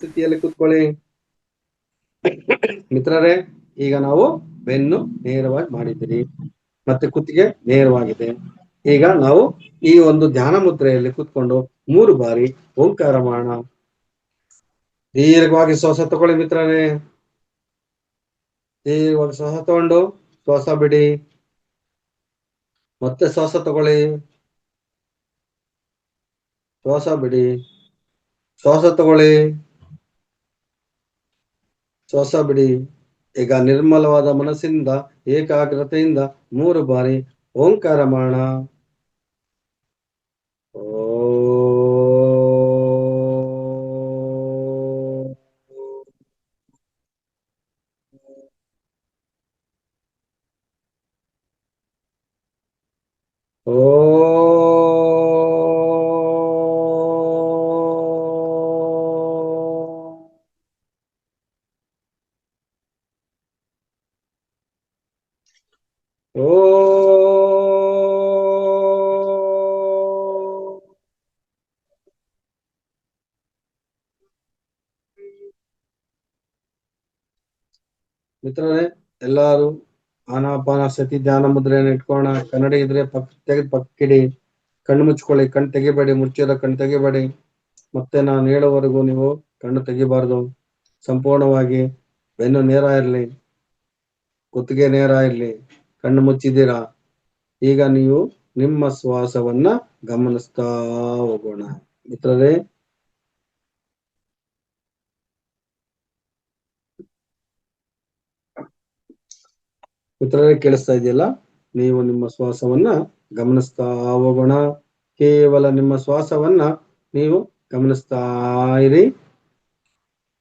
ಸ್ಥಿತಿಯಲ್ಲಿ ಕೂತ್ಕೊಳ್ಳಿ ಮಿತ್ರರೇ. ಈಗ ನಾವು ಬೆನ್ನು ನೇರವಾಗಿ ಮಾಡಿದ್ದೀರಿ, ಮತ್ತೆ ಕುತ್ತಿಗೆ ನೇರವಾಗಿದೆ. ಈಗ ನಾವು ಈ ಒಂದು ಧ್ಯಾನ ಮುದ್ರೆಯಲ್ಲಿ ಕೂತ್ಕೊಂಡು 3 ಬಾರಿ ಓಂಕಾರ ಮಾಡೋಣ. ದೀರ್ಘವಾಗಿ ಶ್ವಾಸ ತಗೊಳ್ಳಿ ಮಿತ್ರರೇ. ದೀರ್ಘವಾಗಿ ಶ್ವಾಸ ತಗೊಂಡು ಶ್ವಾಸ ಬಿಡಿ, ಮತ್ತೆ ಶ್ವಾಸ ತಗೊಳ್ಳಿ, ಶ್ವಾಸ ಬಿಡಿ, ಶ್ವಾಸ ತಗೊಳ್ಳಿ, ಶ್ವಾಸ ಬಿಡಿ. ಈಗ ನಿರ್ಮಲವಾದ ಮನಸ್ಸಿಂದ ಏಕಾಗ್ರತೆಯಿಂದ 3 ಬಾರಿ ಓಂಕಾರ ಮಾಡೋಣ. ಮಿತ್ರರೇ, ಎಲ್ಲಾರು ಆನಾಪಾನಸತಿ ಧ್ಯಾನ ಮುದ್ರೆಯನ್ನು ಇಟ್ಕೋಣ. ಕನ್ನಡಿ ಇದ್ರೆ ತೆಗೆದು ಪಕ್ಕಿಡಿ. ಕಣ್ಣು ಮುಚ್ಕೊಳ್ಳಿ, ಕಣ್ಣು ತೆಗಿಬೇಡಿ, ಮುಚ್ಚಿರೋ ಕಣ್ಣು ತೆಗಿಬೇಡಿ. ಮತ್ತೆ ನಾನು ಹೇಳೋವರೆಗೂ ನೀವು ಕಣ್ಣು ತೆಗಿಬಾರ್ದು. ಸಂಪೂರ್ಣವಾಗಿ ಬೆನ್ನು ನೇರ ಇರಲಿ, ಕುತ್ತಿಗೆ ನೇರ ಇರಲಿ. ಕಣ್ಣು ಮುಚ್ಚಿದ್ದೀರಾ. ಈಗ ನೀವು ನಿಮ್ಮ ಶ್ವಾಸವನ್ನ ಗಮನಿಸ್ತಾ ಹೋಗೋಣ ಮಿತ್ರರೇ. ಮಿತ್ರರೇ, ಕೇಳಿಸ್ತಾ ಇದೆಯಲ್ಲ? ನೀವು ನಿಮ್ಮ ಶ್ವಾಸವನ್ನ ಗಮನಿಸ್ತಾ ಹೋಗೋಣ. ಕೇವಲ ನಿಮ್ಮ ಶ್ವಾಸವನ್ನ ನೀವು ಗಮನಿಸ್ತಾ ಇರಿ.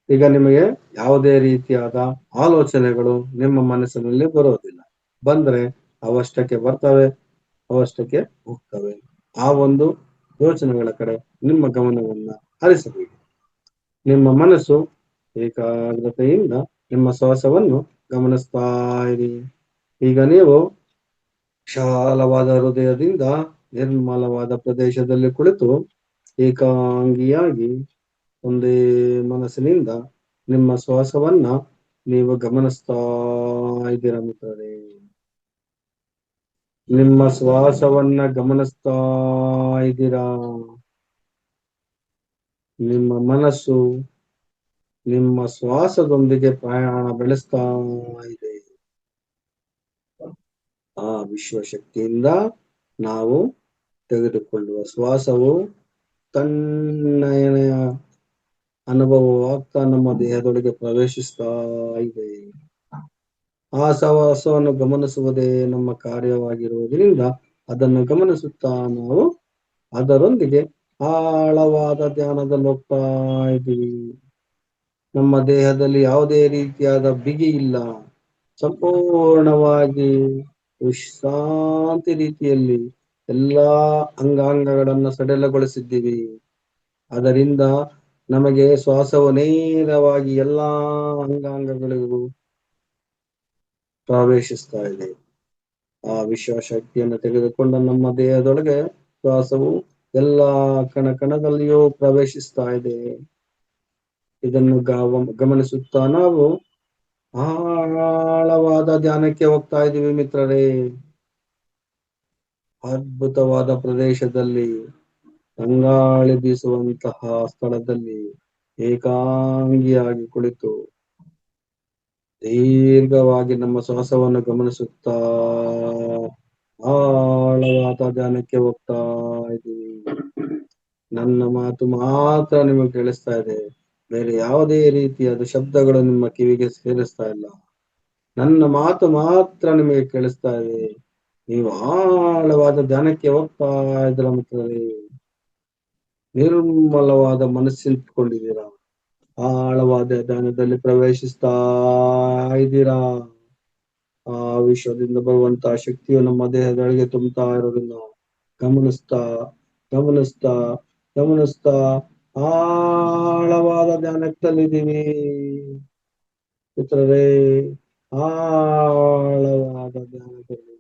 ಈಗ ನಿಮಗೆ ಯಾವುದೇ ರೀತಿಯಾದ ಆಲೋಚನೆಗಳು ನಿಮ್ಮ ಮನಸ್ಸಿನಲ್ಲಿ ಬರೋದಿಲ್ಲ. ಬಂದ್ರೆ ಅವಷ್ಟಕ್ಕೆ ಬರ್ತವೆ, ಅವಷ್ಟಕ್ಕೆ ಹೋಗ್ತವೆ. ಆ ಒಂದು ಯೋಚನೆಗಳ ಕಡೆ ನಿಮ್ಮ ಗಮನವನ್ನ ಹರಿಸಬೇಕು. ನಿಮ್ಮ ಮನಸ್ಸು ಏಕಾಗ್ರತೆಯಿಂದ ನಿಮ್ಮ ಶ್ವಾಸವನ್ನು ಗಮನಿಸ್ತಾ ಇರಿ. ಈಗ ನೀವು ವಿಶಾಲವಾದ ಹೃದಯದಿಂದ ನಿರ್ಮಲವಾದ ಪ್ರದೇಶದಲ್ಲಿ ಕುಳಿತು ಏಕಾಂಗಿಯಾಗಿ ಒಂದೇ ಮನಸ್ಸಿನಿಂದ ನಿಮ್ಮ ಶ್ವಾಸವನ್ನ ನೀವು ಗಮನಿಸ್ತಾ ಇದ್ದೀರಾ ಮಿತ್ರರೇ. ನಿಮ್ಮ ಶ್ವಾಸವನ್ನ ಗಮನಿಸ್ತಾ ಇದ್ದೀರಾ. ನಿಮ್ಮ ಮನಸ್ಸು ನಿಮ್ಮ ಶ್ವಾಸದೊಂದಿಗೆ ಪ್ರಯಾಣ ಬೆಳೆಸ್ತಾ ಇದೆ. ಆ ವಿಶ್ವಶಕ್ತಿಯಿಂದ ನಾವು ತೆಗೆದುಕೊಳ್ಳುವ ಶ್ವಾಸವು ತಣ್ಣನೆಯ ಅನುಭವವಾಗ್ತಾ ನಮ್ಮ ದೇಹದೊಳಗೆ ಪ್ರವೇಶಿಸ್ತಾ ಇದೆ. ಆ ಶ್ವಾಸವನ್ನು ಗಮನಿಸುವುದೇ ನಮ್ಮ ಕಾರ್ಯವಾಗಿರುವುದರಿಂದ ಅದನ್ನು ಗಮನಿಸುತ್ತಾ ನಾವು ಅದರೊಂದಿಗೆ ಆಳವಾದ ಧ್ಯಾನದಲ್ಲಿ ಹೋಗ್ತಾ ಇದ್ದೀವಿ. ನಮ್ಮ ದೇಹದಲ್ಲಿ ಯಾವುದೇ ರೀತಿಯಾದ ಬಿಗಿ ಇಲ್ಲ. ಸಂಪೂರ್ಣವಾಗಿ ವಿಶ್ರಾಂತಿ ರೀತಿಯಲ್ಲಿ ಎಲ್ಲಾ ಅಂಗಾಂಗಗಳನ್ನು ಸಡಿಲಗೊಳಿಸಿದ್ದೀವಿ. ಅದರಿಂದ ನಮಗೆ ಶ್ವಾಸವು ನೇರವಾಗಿ ಎಲ್ಲಾ ಅಂಗಾಂಗಗಳಿಗೂ ಪ್ರವೇಶಿಸ್ತಾ ಇದೆ. ಆ ವಿಶ್ವಶಕ್ತಿಯನ್ನು ತೆಗೆದುಕೊಂಡು ನಮ್ಮ ದೇಹದೊಳಗೆ ಶ್ವಾಸವು ಎಲ್ಲಾ ಕಣದಲ್ಲಿಯೂ ಪ್ರವೇಶಿಸ್ತಾ ಇದೆ. ಇದನ್ನು ಗಮನಿಸುತ್ತಾ ನಾವು ಆಳವಾದ ಧ್ಯಾನಕ್ಕೆ ಹೋಗ್ತಾ ಇದ್ದೀವಿ ಮಿತ್ರರೇ. ಅದ್ಭುತವಾದ ಪ್ರದೇಶದಲ್ಲಿ, ತಂಗಾಳಿ ಬೀಸುವಂತಹ ಸ್ಥಳದಲ್ಲಿ ಏಕಾಂಗಿಯಾಗಿ ಕುಳಿತು ದೀರ್ಘವಾಗಿ ನಮ್ಮ ಶ್ವಾಸವನ್ನು ಗಮನಿಸುತ್ತಾ ಆಳವಾದ ಧ್ಯಾನಕ್ಕೆ ಹೋಗ್ತಾ ಇದ್ದೀವಿ. ನನ್ನ ಮಾತು ಮಾತ್ರ ನಿಮಗೆ ಕೇಳಿಸ್ತಾ ಇದೆ. ಬೇರೆ ಯಾವುದೇ ರೀತಿಯಾದ ಶಬ್ದಗಳು ನಿಮ್ಮ ಕಿವಿಗೆ ಸೇರಿಸ್ತಾ ಇಲ್ಲ. ನನ್ನ ಮಾತು ಮಾತ್ರ ನಿಮಗೆ ಕೇಳಿಸ್ತಾ ಇದೆ. ನೀವು ಆಳವಾದ ಧ್ಯಾನಕ್ಕೆ ಹೋಗ್ತಾ ಇದ್ದೀರ ಮಿತ್ರರೇ. ನಿರ್ಮಲವಾದ ಮನಸ್ಸಿಟ್ಕೊಂಡಿದ್ದೀರಾ. ಆಳವಾದ ಧ್ಯಾನದಲ್ಲಿ ಪ್ರವೇಶಿಸ್ತಾ ಇದ್ದೀರಾ. ಆ ವಿಶ್ವದಿಂದ ಬರುವಂತಹ ಶಕ್ತಿಯು ನಮ್ಮ ದೇಹದೊಳಗೆ ತುಂಬುತ್ತಾ ಇರೋದನ್ನ ಗಮನಿಸ್ತಾ ಗಮನಿಸ್ತಾ ಗಮನಿಸ್ತಾ ಆಳವಾದ ಧ್ಯಾನದಲ್ಲಿದ್ದೀವಿ ಮಿತ್ರರೇ. ಆಳವಾದ ಧ್ಯಾನದಲ್ಲಿ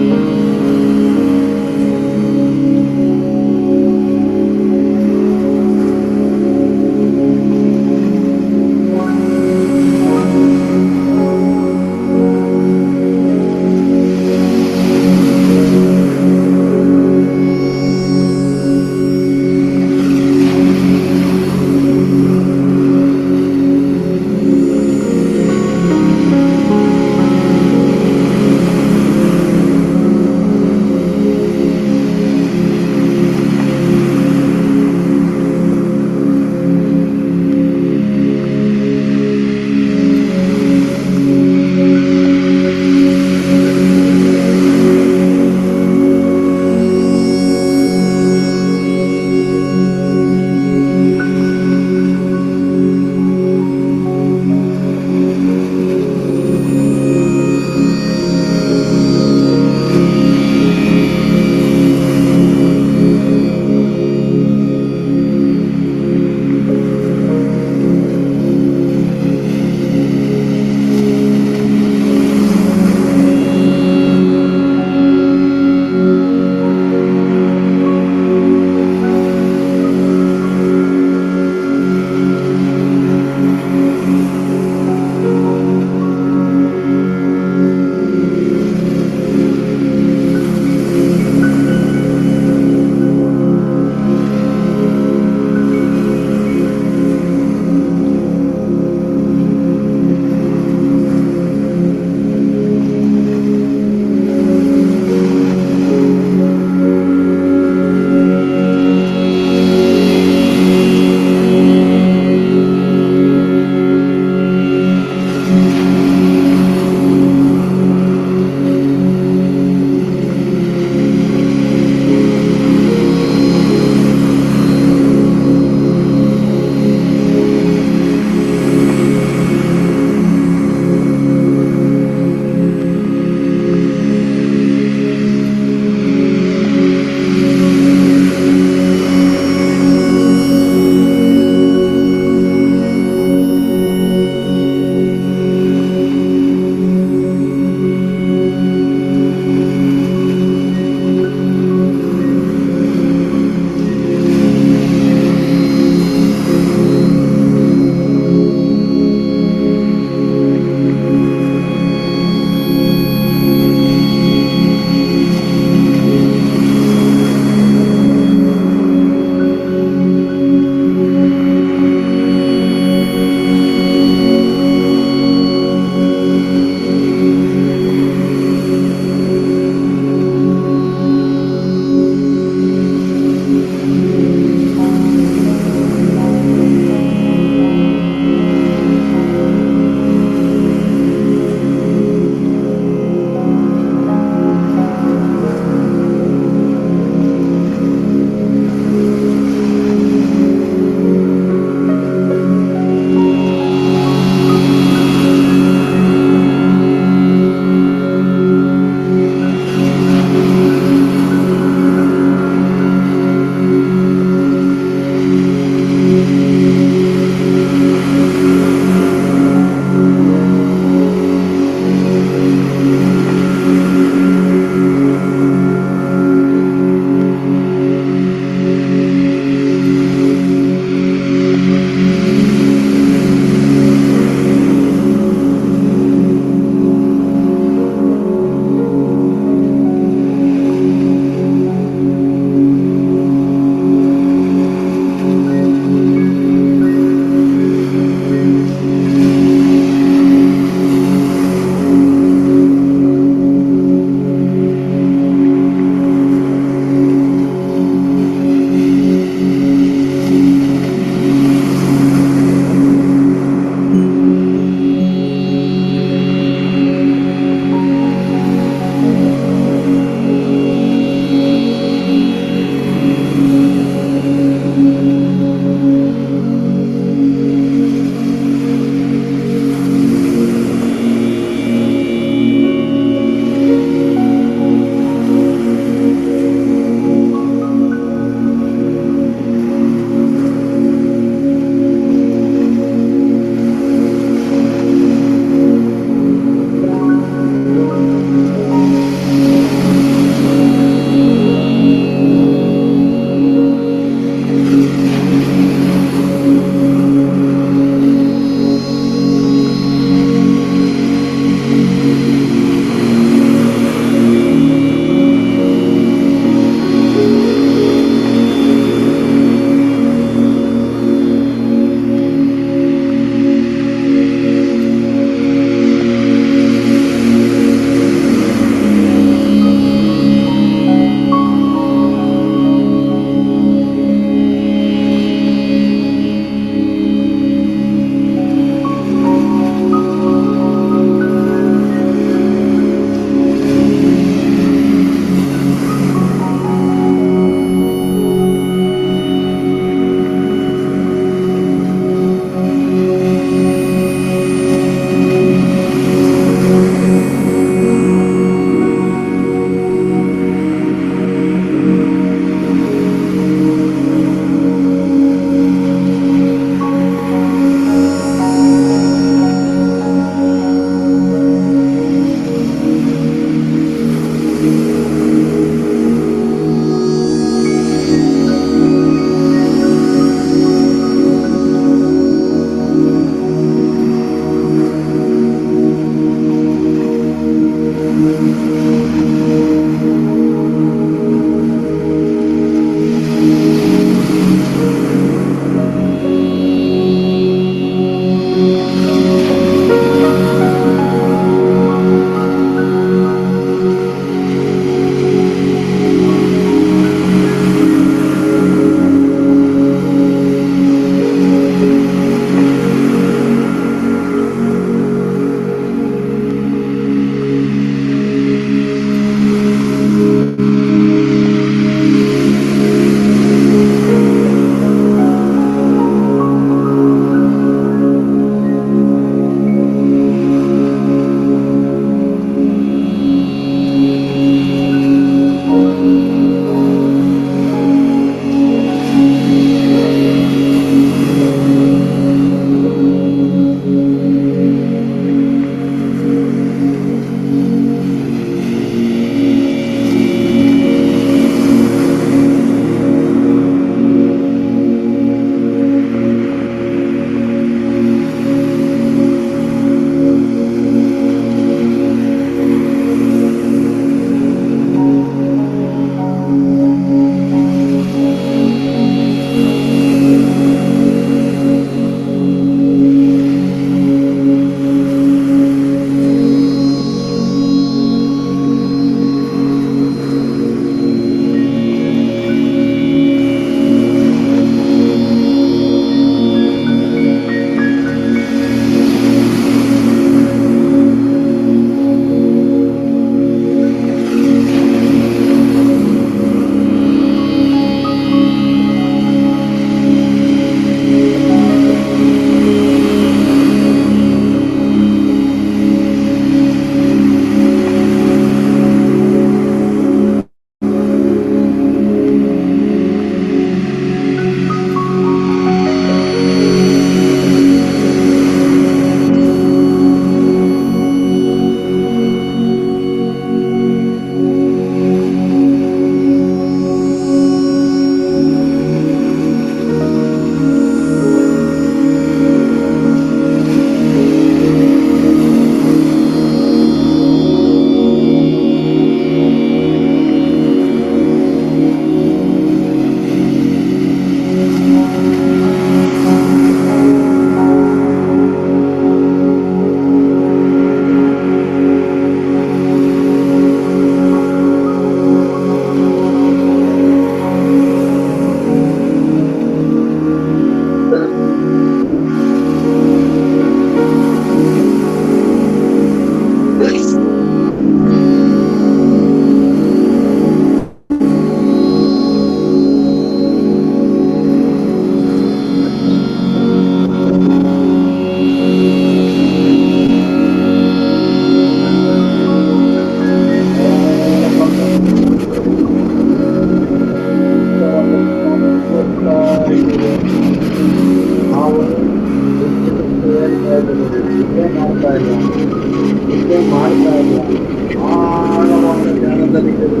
ಆಳವಾದ ಧ್ಯಾನದಲ್ಲಿದ್ದೀರಿ.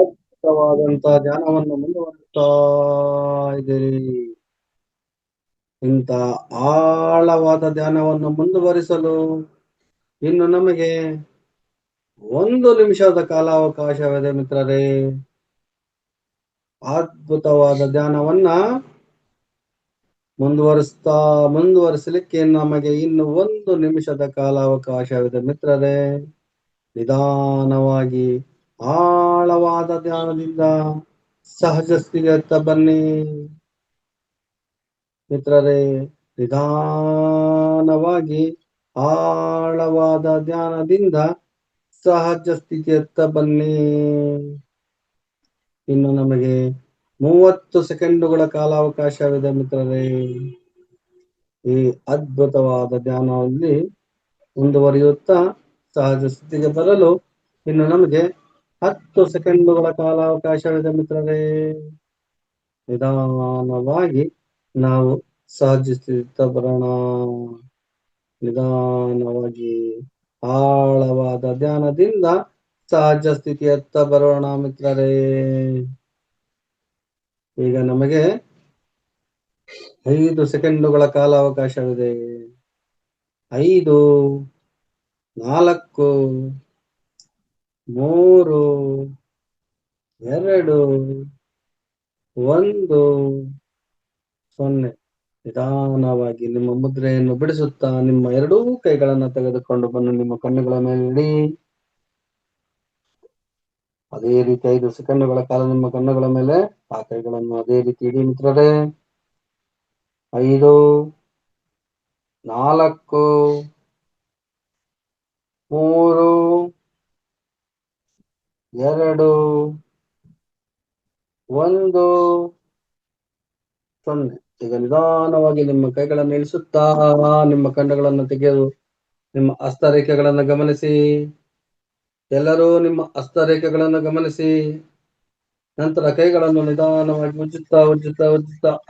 ಅದ್ಭುತವಾದಂತಹ ಧ್ಯಾನವನ್ನು ಮುಂದುವರಿಸ್ತಾ ಇದ್ದೀರಿ. ಇಂಥ ಆಳವಾದ ಧ್ಯಾನವನ್ನು ಮುಂದುವರಿಸಲು ಇನ್ನು ನಮಗೆ 1 ನಿಮಿಷದ ಕಾಲಾವಕಾಶವಿದೆ ಮಿತ್ರರೇ. ಅದ್ಭುತವಾದ ಧ್ಯಾನವನ್ನ ಮುಂದುವರಿಸಲಿಕ್ಕೆ ನಮಗೆ ಇನ್ನು 1 ನಿಮಿಷದ ಕಾಲಾವಕಾಶವಿದೆ ಮಿತ್ರರೇ. ನಿಧಾನವಾಗಿ ಆಳವಾದ ಧ್ಯಾನದಿಂದ ಸಹಜ ಸ್ಥಿತಿಯತ್ತ ಬನ್ನಿ ಮಿತ್ರರೇ. ನಿಧಾನವಾಗಿ ಆಳವಾದ ಧ್ಯಾನದಿಂದ ಸಹಜ ಸ್ಥಿತಿಯತ್ತ ಬನ್ನಿ. ಇನ್ನು ನಮಗೆ 30 ಸೆಕೆಂಡುಗಳ ಕಾಲಾವಕಾಶವಿದೆ ಮಿತ್ರರೇ. ಈ ಅದ್ಭುತವಾದ ಧ್ಯಾನದಲ್ಲಿ ಮುಂದುವರಿಯುತ್ತಾ ಸಹಜ ಸ್ಥಿತಿಗೆ ಬರಲು ಇನ್ನು ನಮಗೆ 10 ಸೆಕೆಂಡುಗಳ ಕಾಲಾವಕಾಶವಿದೆ ಮಿತ್ರರೇ. ನಿಧಾನವಾಗಿ ನಾವು ಸಹಜ ಸ್ಥಿತಿಯತ್ತ ಬರೋಣ. ನಿಧಾನವಾಗಿ ಆಳವಾದ ಧ್ಯಾನದಿಂದ ಸಹಜ ಸ್ಥಿತಿಯತ್ತ ಬರೋಣ ಮಿತ್ರರೇ. ಈಗ ನಮಗೆ 5 ಸೆಕೆಂಡುಗಳ ಕಾಲಾವಕಾಶವಿದೆ. 5, 4, 3, 2, 1, 0. ನಿಧಾನವಾಗಿ ನಿಮ್ಮ ಮುದ್ರೆಯನ್ನು ಬಿಡಿಸುತ್ತಾ ನಿಮ್ಮ 2 ಕೈಗಳನ್ನು ತೆಗೆದುಕೊಂಡು ಬಂದು ನಿಮ್ಮ ಕಣ್ಣುಗಳ ಮೇಲೆ ಇಡಿ. ಅದೇ ರೀತಿ 5 ಸೆಕೆಂಡುಗಳ ಕಾಲ ನಿಮ್ಮ ಕಣ್ಣುಗಳ ಮೇಲೆ ಆ ಕೈಗಳನ್ನು ಅದೇ ರೀತಿ ಇಡಿ ಮಿತ್ರರೇ. 5, 4, 3, 2, 1, 0. ಈಗ ನಿಧಾನವಾಗಿ ನಿಮ್ಮ ಕೈಗಳನ್ನು ಇಳಿಸುತ್ತಾ ನಿಮ್ಮ ಕಣ್ಣುಗಳನ್ನು ತೆಗೆದು ನಿಮ್ಮ ಹಸ್ತರೇಖೆಗಳನ್ನು ಗಮನಿಸಿ. ಎಲ್ಲರೂ ನಿಮ್ಮ ಹಸ್ತರೇಖೆಗಳನ್ನು ಗಮನಿಸಿ. ನಂತರ ಕೈಗಳನ್ನು ನಿಧಾನವಾಗಿ ಉಜ್ಜುತ್ತಾ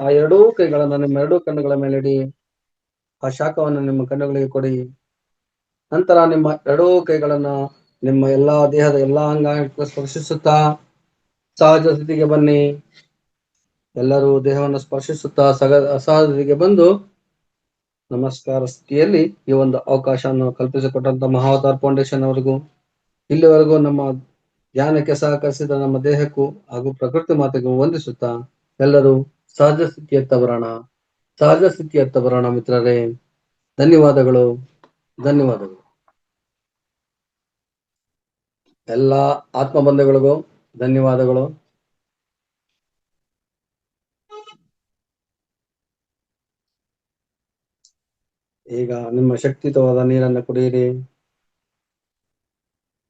ಆ 2 ಕೈಗಳನ್ನು ನಿಮ್ಮ 2 ಕಣ್ಣುಗಳ ಮೇಲೆ ಇಡಿ. ಆ ಶಾಖವನ್ನು ನಿಮ್ಮ ಕಣ್ಣುಗಳಿಗೆ ಕೊಡಿ. ನಂತರ ನಿಮ್ಮ 2 ಕೈಗಳನ್ನು ನಿಮ್ಮ ಎಲ್ಲಾ ದೇಹದ ಎಲ್ಲಾ ಅಂಗಾಂಗಕ್ಕೆ ಸ್ಪರ್ಶಿಸುತ್ತಾ ಸಹಜ ಸ್ಥಿತಿಗೆ ಬನ್ನಿ. ಎಲ್ಲರೂ ದೇಹವನ್ನು ಸ್ಪರ್ಶಿಸುತ್ತಾ ಸಹಜತೆಗೆ ಬಂದು ನಮಸ್ಕಾರ ಸ್ಥಿತಿಯಲ್ಲಿ ಈ ಒಂದು ಅವಕಾಶವನ್ನು ಕಲ್ಪಿಸಿಕೊಟ್ಟಂತ ಮಹಾವತಾರ್ ಫೌಂಡೇಶನ್ ಅವರಿಗೂ, ಇಲ್ಲಿವರೆಗೂ ನಮ್ಮ ಧ್ಯಾನಕ್ಕೆ ಸಹಕರಿಸಿದ ನಮ್ಮ ದೇಹಕ್ಕೂ ಹಾಗೂ ಪ್ರಕೃತಿ ಮಾತೆಗೂ ವಂದಿಸುತ್ತಾ ಎಲ್ಲರೂ ಸಹಜ ಸ್ಥಿತಿಯತ್ತ ಬರೋಣ ಮಿತ್ರರೇ. ಧನ್ಯವಾದಗಳು. ಎಲ್ಲ ಆತ್ಮ ಬಂಧುಗಳಿಗೂ ಧನ್ಯವಾದಗಳು. ಈಗ ನಿಮ್ಮ ಶಕ್ತಿಯುತವಾದ ನೀರನ್ನು ಕುಡಿಯಿರಿ.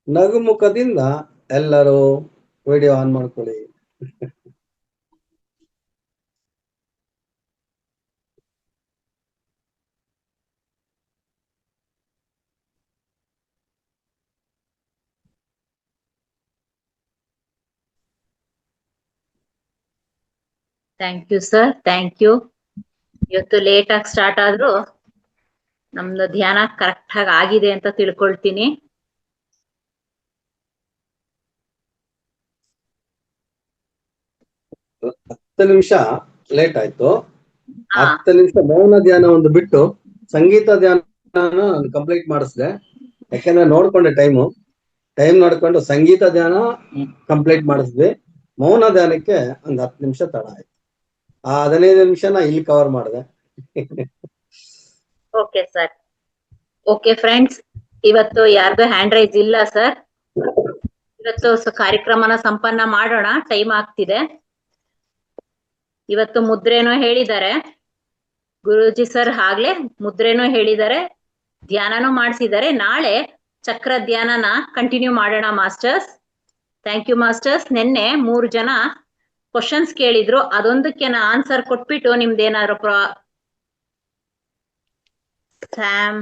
ನಗುಮುಖದಿಂದ ಎಲ್ಲರೂ ವಿಡಿಯೋ ಆನ್ ಮಾಡ್ಕೊಳ್ಳಿ. Thank you sir, thank you. ಇವತ್ತು ಲೇಟ್ ಆಗಿ ಸ್ಟಾರ್ಟ್ ಆದ್ರೂ ನಮ್ದು ಧ್ಯಾನ ಕರೆಕ್ಟ್ ಆಗಿ ಆಗಿದೆ ಅಂತ ತಿಳ್ಕೊಳ್ತೀನಿ. ಹತ್ತು ನಿಮಿಷ ಲೇಟ್ ಆಯ್ತು. 10 ನಿಮಿಷ ಮೌನ ಧ್ಯಾನ ಒಂದು ಬಿಟ್ಟು ಸಂಗೀತ ಧ್ಯಾನ ಕಂಪ್ಲೀಟ್ ಮಾಡಿಸ್ದೆ. ಯಾಕಂದ್ರೆ ನೋಡ್ಕೊಂಡೆ ಟೈಮ್ ನೋಡ್ಕೊಂಡು ಸಂಗೀತ ಧ್ಯಾನ ಕಂಪ್ಲೀಟ್ ಮಾಡಿಸ್ದೆ. ಮೌನ ಧ್ಯಾನಕ್ಕೆ ಒಂದು 10 ನಿಮಿಷ ತಡ ಆಯ್ತು. ಆ 15 ನಿಮಿಷನ ಇಲ್ಲಿ ಕವರ್ ಮಾಡಿದೆ. Okay sir. ಓಕೆ ಫ್ರೆಂಡ್ಸ್, ಇವತ್ತು ಯಾರ್ದು ಹ್ಯಾಂಡ್ ರೈಸ್ ಇಲ್ಲ ಸರ್. ಇವತ್ತು ಕಾರ್ಯಕ್ರಮನ ಸಂಪನ್ನ ಮಾಡೋಣ, ಟೈಮ್ ಆಗ್ತಿದೆ. ಇವತ್ತು ಮುದ್ರೆನೂ ಹೇಳಿದ್ದಾರೆ ಗುರೂಜಿ ಸರ್, ಆಗ್ಲೇ ಮುದ್ರೆನೂ ಹೇಳಿದ್ದಾರೆ, ಧ್ಯಾನನೂ ಮಾಡಿಸಿದ್ದಾರೆ. ನಾಳೆ ಚಕ್ರ ಧ್ಯಾನನ ಕಂಟಿನ್ಯೂ ಮಾಡೋಣ ಮಾಸ್ಟರ್ಸ್. Thank you masters. ನಿನ್ನೆ 3 ಜನ ಕ್ವಶನ್ಸ್ ಕೇಳಿದ್ರು, ಅದೊಂದಕ್ಕೆ ನಾ ಆನ್ಸರ್ ಕೊಟ್ಬಿಟ್ಟು ನಿಮ್ದೇನಾದ್ರು ಸ್ಯಾಮ್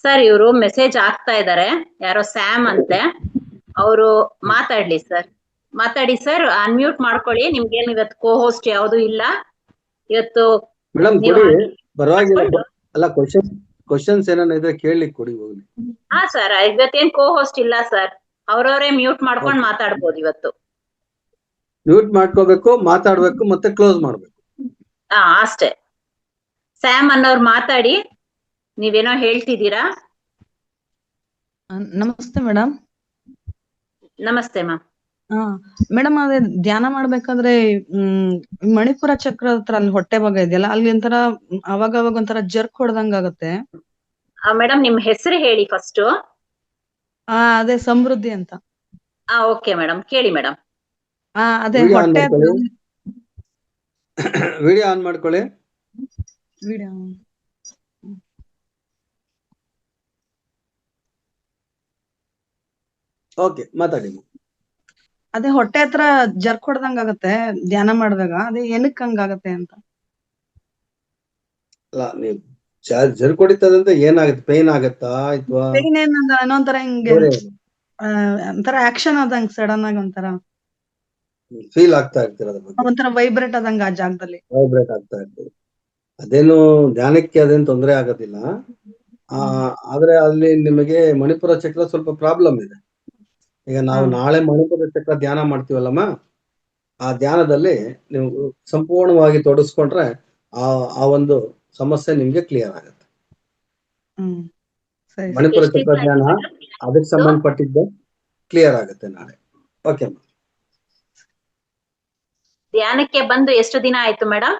ಸರ್, ಇವರು ಮೆಸೇಜ್ ಆಗ್ತಾ ಇದ್ದಾರೆ, ಯಾರೋ ಸ್ಯಾಮ್ ಅಂತೆ, ಅವರು ಮಾತಾಡ್ಲಿ ಸರ್. ಮಾತಾಡಿ ಸರ್, ಅನ್ಮ್ಯೂಟ್ ಮಾಡ್ಕೊಳ್ಳಿ. ನಿಮ್ಗೇನು ಇವತ್ತು ಕೋ ಹೋಸ್ಟ್ ಯಾವುದು ಇಲ್ಲ ಇವತ್ತು. ಮೇಡಮ್ ಪರವಾಗಿಲ್ಲ. ಅಲ್ಲ ಕ್ವಶನ್ಸ್ ಏನಾನ ಇದ್ರೆ ಕೇಳಲಿಕ್ಕೆ ಕೊಡಿ ಹೋಗ್ಲಿ. ಹಾ ಸರ್, ಇವತ್ತೇನ್ ಕೋ ಹೋಸ್ಟ್ ಇಲ್ಲ ಸರ್, ಅವ್ರವರೇ ಮ್ಯೂಟ್ ಮಾಡ್ಕೊಂಡು ಮಾತಾಡ್ಬೋದು ಇವತ್ತು. ಮ್ಯೂಟ್ ಮಾಡ್ಕೋಬೇಕು, ಮಾತಾಡ್ಬೇಕು, ಮತ್ತೆ ಕ್ಲೋಸ್ ಮಾಡ್ಬೇಕು. ಹಾ ಅಷ್ಟೇ. ಸ್ಯಾಮ್ ಅನ್ನೋರು ಮಾತಾಡಿ, ನೀವೇನೋ ಹೇಳ್ತಿದ್ದೀರಾ. ನಮಸ್ತೆ ಮೇಡಮ್. ನಮಸ್ತೆ ಮ್ಯಾಮ್. ಮೇಡಮ್ ಅದೇ ಧ್ಯಾನ ಮಾಡ್ಬೇಕಾದ್ರೆ ಮಣಿಪುರ ಚಕ್ರ ಹತ್ರ ಅಲ್ಲಿ ಹೊಟ್ಟೆ ಭಾಗ ಇದೆಯಲ್ಲ, ಅಲ್ಲಿ ಒಂಥರ ಅವಾಗ ಅವಾಗ ಒಂಥರ ಜರ್ಕ್ ಹೊಡೆದಂಗ ಆಗುತ್ತೆ. ಮೇಡಮ್ ನಿಮ್ ಹೆಸರು ಹೇಳಿ ಫಸ್ಟ್. ಅದೇ ಸಮೃದ್ಧಿ ಅಂತ. ಓಕೆ ಮೇಡಮ್, ಕೇಳಿ ಮೇಡಮ್. ಅದೇ ವಿಡಿಯೋ ಆನ್ ಹೊಟ್ಟೆ ಮಾಡ್ಕೊಳ್ಳಿ. ವಿಡಿಯೋ ಆನ್ ಮಾಡ್ಕೊಳ್ಳಿ. ವಿಡಿಯೋ ಓಕೆ, ಮಾತಾಡಿ. ಅದೇ ಹೊಟ್ಟೆ ಹತ್ರ ಜರ್ಕ್ ಹೊಡೆದಂಗ ಆಗತ್ತೆ ಧ್ಯಾನ ಮಾಡಿದಾಗ, ಅದೇ ಏನಕ್ಕೆ ಹಂಗಾಗತ್ತೆ ಅಂತ. ಅಲ್ಲ, ನೀವು ಜರ್ ಕೊಡಿತದಂತ ಏನಾಗುತ್ತೆ? ಪೇನ್ ಆಗತ್ತಾ ಅಥವಾ ಪೇನ್ ಏನಂದ ಇನ್ನೊಂಥರ ಹಿಂಗೆ ಒಂಥರ ಆಕ್ಷನ್ ಆದಂಗ ಸಡನ್ ಆಗಿ ಒಂಥರ ಫೀಲ್ ಆಗ್ತಾ ಇರ್ತೀರ? ಅದ್ರ ಬಗ್ಗೆ ಒಂಥರ ವೈಬ್ರೇಟ್ ಆದಂಗ ಆ ಜಾಗದಲ್ಲಿ ವೈಬ್ರೇಟ್ ಆಗ್ತಾ ಇರ್ತದೆ. ಅದೇನು ಧ್ಯಾನಕ್ಕೆ ಅದೇನು ತೊಂದರೆ ಆಗೋದಿಲ್ಲ. ಆದ್ರೆ ಅಲ್ಲಿ ನಿಮಗೆ ಮಣಿಪುರ ಚಕ್ರ ಸ್ವಲ್ಪ ಪ್ರಾಬ್ಲಮ್ ಇದೆ. ಈಗ ನಾವು ನಾಳೆ ಮಣಿಪುರ ಚಕ್ರ ಧ್ಯಾನ ಮಾಡ್ತೀವಲ್ಲಮ್ಮ, ಆ ಧ್ಯಾನದಲ್ಲಿ ನೀವು ಸಂಪೂರ್ಣವಾಗಿ ತೊಡಸ್ಕೊಂಡ್ರೆ ಆ ಒಂದು ಸಮಸ್ಯೆ ನಿಮ್ಗೆ ಕ್ಲಿಯರ್ ಆಗುತ್ತೆ. ಮಣಿಪುರ ಚಕ್ರ ಧ್ಯಾನ ಅದಕ್ಕೆ ಸಂಬಂಧಪಟ್ಟಿದ್ದು ಕ್ಲಿಯರ್ ಆಗುತ್ತೆ ನಾಳೆ. ಓಕೆ. ಧ್ಯಾನಕ್ಕೆ ಬಂದು ಎಷ್ಟು ದಿನ ಆಯ್ತು ಮೇಡಮ್?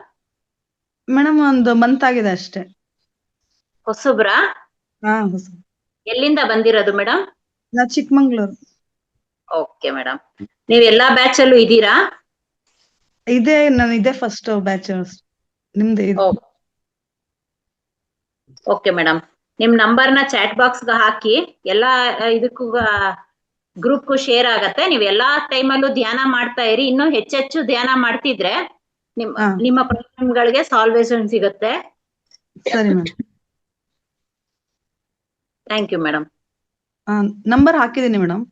ಮೇಡಮ್ ಒಂದು ಮಂತ್ ಆಗಿದೆ ಅಷ್ಟೇ. ಹೊಸಬ್ರಾ? ಹೊಸಬ್ರು. ಎಲ್ಲಿಂದ ಬಂದಿರೋದು ಮೇಡಮ್? ನಾ ಚಿಕ್ಕಮಂಗ್ಳೂರು. ಓಕೆ ಮೇಡಮ್, ನೀವ್ ಎಲ್ಲಾ ಬ್ಯಾಚ್ ಅಲ್ಲೂ ಇದ್ದೀರಾ? ಇದೇ ಫಸ್ಟ್ ಬ್ಯಾಚ್. ನಿಮ್ದೇ? ಓಕೆ ಮೇಡಮ್, ನಿಮ್ ನಂಬರ್ನ ಚಾಟ್ ಬಾಕ್ಸ್ ಗೆ ಹಾಕಿ, ಎಲ್ಲಾ ಇದಕ್ಕೂ ಗ್ರೂಪ್ಗೂ ಶೇರ್ ಆಗತ್ತೆ. ನೀವ್ ಎಲ್ಲಾ ಟೈಮಲ್ಲೂ ಧ್ಯಾನ ಮಾಡ್ತಾ ಇರಿ. ಇನ್ನು ಹೆಚ್ಚೆಚ್ಚು ಧ್ಯಾನ ಮಾಡ್ತಿದ್ರೆ ನಿಮ್ಮ ಪ್ರಾಬ್ಲಮ್ಗಳಿಗೆ ಸಾಲ್ವೇಷನ್ ಸಿಗುತ್ತೆ. ಸರಿ madam. Thank you madam. Number ಹಾಕಿದೀನಿ ಮೇಡಮ್.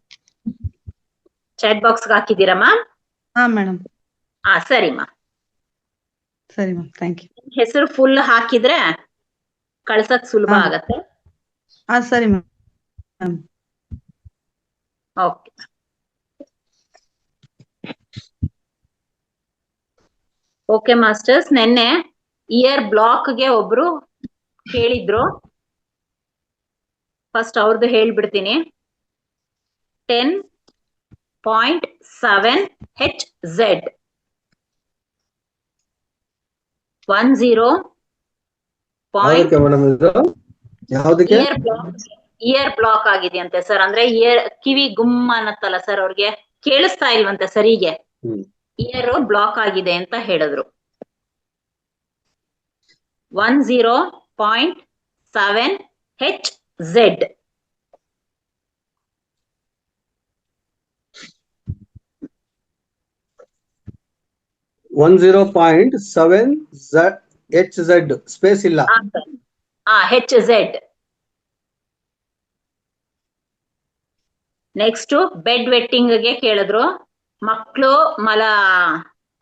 ಚಾಟ್ ಬಾಕ್ಸ್ ಗೆ ಹಾಕಿದ್ದೀರಾ ಮ್ಯಾಮ್? ಮೇಡಮ್. ಸರಿ ಮ್ಯಾಮ್. ಸರಿ ಮ್ಯಾಮ್, ಥ್ಯಾಂಕ್ ಯು. ಹೆಸರು ಫುಲ್ ಹಾಕಿದ್ರೆ ಕಳ್ಸಕ್ ಸುಲಭ ಆಗತ್ತೆ. ಸರಿ ಮ್ಯಾಮ್. ಓಕೆ. ಓಕೆ ಮಾಸ್ಟರ್ಸ್, ನೆನ್ನೆ ಇಯರ್ ಬ್ಲಾಕ್ ಗೆ ಒಬ್ರು ಕೇಳಿದ್ರು. ಫಸ್ಟ್ ಅವ್ರದ್ದು ಹೇಳ್ಬಿಡ್ತೀನಿ. 10.7 HZ 10. ಇಯರ್ ಬ್ಲಾಕ್ ಆಗಿದೆಯಂತೆ ಸರ್. ಅಂದ್ರೆ ಕಿವಿ ಗುಮ್ಮ ಅನ್ನತ್ತಲ್ಲ ಸರ್, ಅವ್ರಿಗೆ ಕೇಳಿಸ್ತಾ ಇಲ್ವಂತೆ ಸರಿಗೆ. ಇಯರ್ ಬ್ಲಾಕ್ ಆಗಿದೆ ಅಂತ ಹೇಳಿದ್ರು. 10.7 HZ. HZ ಸ್ಪೇಸ್ ಇಲ್ಲ. HZ. ನೆಕ್ಸ್ಟ್ ಬೆಡ್ ವೆಟ್ಟಿಂಗ್ ಗೆ ಕೇಳಿದ್ರು. ಮಕ್ಕಳು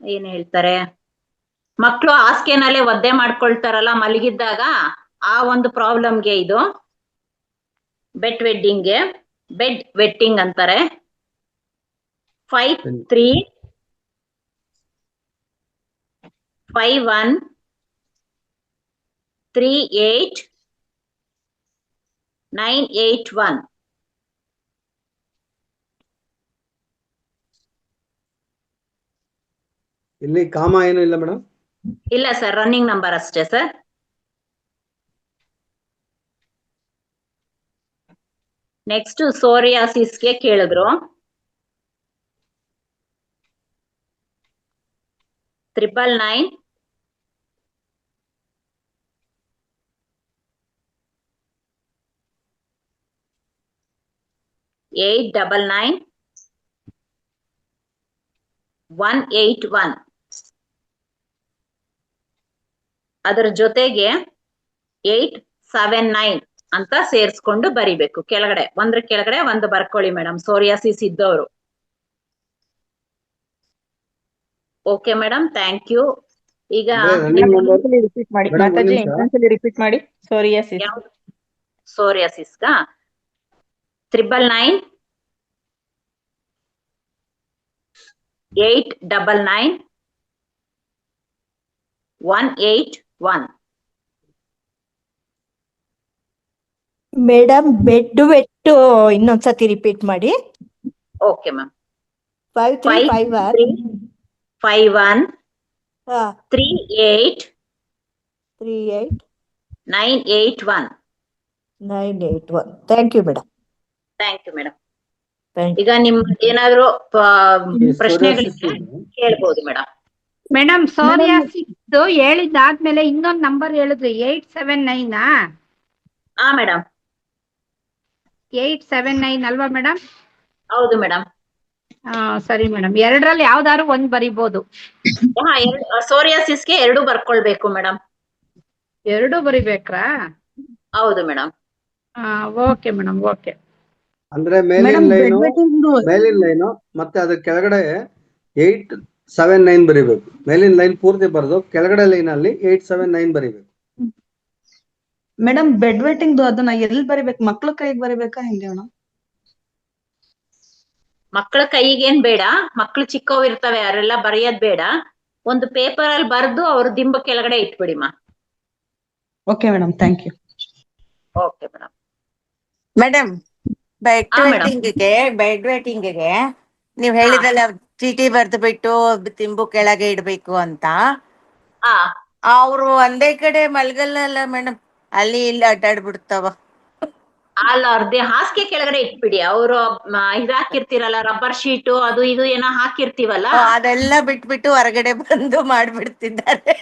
ಏನ್ ಹೇಳ್ತಾರೆ, ಮಕ್ಕಳು ಹಾಸಿಗೆನಲ್ಲೇ ಒದ್ದೆ ಮಾಡ್ಕೊಳ್ತಾರಲ್ಲ ಮಲಗಿದ್ದಾಗ, ಆ ಒಂದು ಪ್ರಾಬ್ಲಮ್ಗೆ ಇದು ಬೆಡ್ ವೆಟ್ಟಿಂಗ್ ಅಂತಾರೆ. 535138 981. ಇಲ್ಲಿ ಕಾಮ ಏನು ಇಲ್ಲ ಮೇಡಮ್? ಇಲ್ಲ ಸರ್, ರನ್ನಿಂಗ್ ನಂಬರ್ ಅಷ್ಟೇ ಸರ್. ನೆಕ್ಸ್ಟ್ ಸೋರಿಯಾಸಿಸ್ಗೆ ಕೇಳಿದ್ರು. 999 899 181. ಅದರ ಜೊತೆಗೆ 879 ಅಂತ ಸೇರಿಸ್ಕೊಂಡು ಬರಿಬೇಕು. ಕೆಳಗಡೆ ಒಂದ್ರ ಕೆಳಗಡೆ ಒಂದು ಬರ್ಕೊಳ್ಳಿ ಮೇಡಮ್, ಸೋರಿಯಾಸಿಸ್ ಇದ್ದವರು. Okay madam, thank you. ಈಗ ರಿಪೀಟ್ ಮಾಡಿ ಮಾತಾಜಿ, ಇನ್ನೊಂದ್ಸಲಿ ರಿಪೀಟ್ ಮಾಡಿ. ಸೋರಿಯಾಸಿಸ್ ಸೋರಿಯಾಸಿಸ್ಗಾ 999 899 181. ಮೇಡಮ್ ಬೆಡ್ ವೆಟ್ಟು ಇನ್ನೊಂದ್ಸತಿ ರಿಪೀಟ್ ಮಾಡಿ. Okay ma'am. 5351 51 ಹಾ 38 38 981. 981. Thank you madam. Thank you madam. Thank ಈಗ ನಿಮ್ ಏನಾದ್ರು ಈ ಪ್ರಶ್ನೆಗಳಿದ್ರೆ psoriasis ಕೇಳ್ಬೋದು ಮೇಡಮ್. ಮೇಡಮ್ ಸೋರಿಯಾಸಿಸ್ ಹೇಳಿದ್ದಾದ್ಮೇಲೆ ಇನ್ನೊಂದ್ ನಂಬರ್ ಹೇಳಿದ್ರಿ 879 ಹಾ ಮೇಡಮ್, 879 ಅಲ್ವಾ ಮೇಡಮ್? ಹೌದು ಮೇಡಮ್. ಸರಿ ಮೇಡಮ್, ಎರಡರಲ್ಲಿ ಯಾವ್ದಾದ್ರು ಒಂದ್ ಬರಿಬೋದು. ಹಾ, ಸೋರಿಯಾಸಿಸ್ಗೆ 2 ಬರ್ಕೊಳ್ಬೇಕು ಮೇಡಮ್. 2 ಬರಿಬೇಕ್ರಾ? ಹೌದು ಮೇಡಮ್. Okay madam, okay. ಅಂದ್ರೆ ಮೇಲಿನ ಲೈನು ಮತ್ತೆ ಅದ್ರ ಕೆಳಗಡೆ 879 ಬರಿಬೇಕು. ಮೇಲಿನ ಲೈನ್ ಪೂರ್ತಿ ಬರೆದು ಕೆಳಗಡೆ ಲೈನ್ ಅಲ್ಲಿ 879 ಬರಿಬೇಕು. ಮೇಡಮ್ ಬೆಡ್ ವೆಟ್ಟಿಂಗ್ ಅದನ್ನ ಎಲ್ಲಿ ಬರಿಬೇಕು? ಮಕ್ಳ ಕೈಗೆ ಬರಿಬೇಕಾ ಹೆಂಗೆ ಮೇಡಮ್? ಮಕ್ಕಳ ಕೈಗೇನ್ ಬೇಡ, ಮಕ್ಳು ಚಿಕ್ಕವ್ ಇರ್ತವೆ ಅವರೆಲ್ಲ ಬರೆಯೋದ್ ಬೇಡ. ಒಂದು ಪೇಪರ್ ಅಲ್ಲಿ ಬರ್ದು ಅವ್ರ ದಿಂಬ ಕೆಳಗಡೆ ಇಟ್ಬಿಡಿ ಮಾ. Okay madam, thank you. Okay madam. Madam bed ಹಾ, madam. ವೆಟ್ಟಿಂಗಿಗೆ ನೀವ್ ಹೇಳಿದ್ರಲ್ಲ ಚೀಟಿ ಬರ್ದು ಬಿಟ್ಟು ತಿಂಬು ಕೆಳಗೆ ಇಡ್ಬೇಕು ಅಂತ. ಹಾ, ಅವ್ರು ಒಂದೇ ಕಡೆ ಮಲ್ಗಲ್ಲ ಮೇಡಮ್, ಅಲ್ಲಿ ಇಲ್ಲಿ ಅಡ್ಡಾಡ್ಬಿಡ್ತಾವ. ಅಲ್ಲ ಅರ್ಧೆ ಹಾಸಿಗೆ ಕೆಳಗಡೆ ಇಟ್ಬಿಡಿ. ಅವರು ಇದಾಕಿರ್ತಿರಲ್ಲ ರಬ್ಬರ್ ಶೀಟು ಅದು ಇದು ಏನೋ ಹಾಕಿರ್ತೀವಲ್ಲ, ಅದೆಲ್ಲ ಬಿಟ್ಬಿಟ್ಟು ಹೊರಗಡೆ ಬಂದು ಮಾಡ್ಬಿಡ್ತಿದ್ದಾರೆ.